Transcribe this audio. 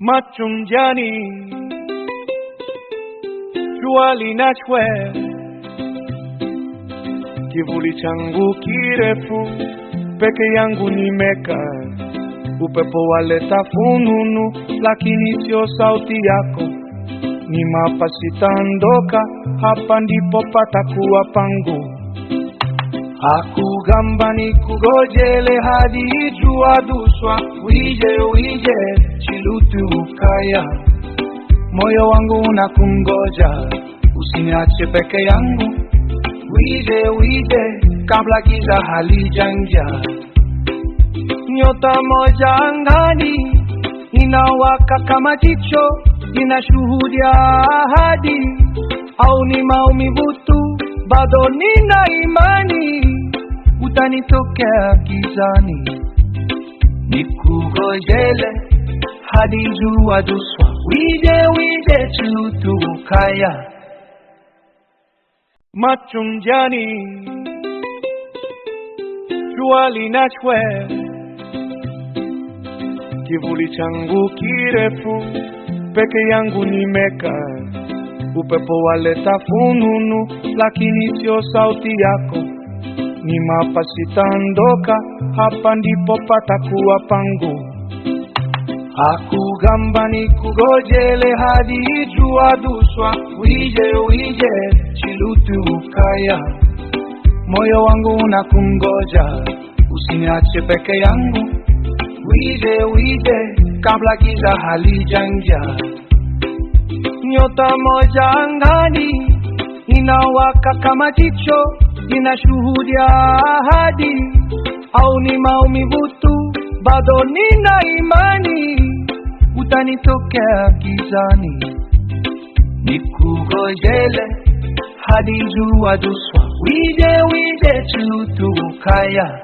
Machunjani, jua linachwea, kivuli changu kirefu, peke yangu nimekaa. Upepo waleta fununu, lakini sio sauti yako. Ni mapasi tandoka, hapa ndipo patakuwa pangu. Hakugamba nikugojele hadi jua duswa. Wije wije chilutu ukaya, moyo wangu unakungoja, usiniache peke yangu. Wije wije kabla giza halijaingia. Nyota moja angani inawaka kama jicho, inashuhudia ahadi. Au ni maumivu tu, bado nina imani utanitokea gizani. Nikugojele hadi jua duswa. Wije wije chilutu ukaya. Machunjani, jua linachwea, kivuli changu kirefu, peke yangu nimekaa. Upepo waleta fununu, lakini sio sauti yako. Ni mapasi tandoka, hapa ndipo patakuwa pangu. Hakugamba nikugojele hadi jua duswa. Wije wije chilutu ukaya, moyo wangu unakungoja, usiniache peke yangu. Wije wije kabla giza halijaingia. Nyota moja angani inawaka kama jicho, inashuhudia ahadi. Au ni maumivu tu, bado nina imani utanitokea gizani. Nikugojele hadi jua duswa. Wije wije chilutu ukaya.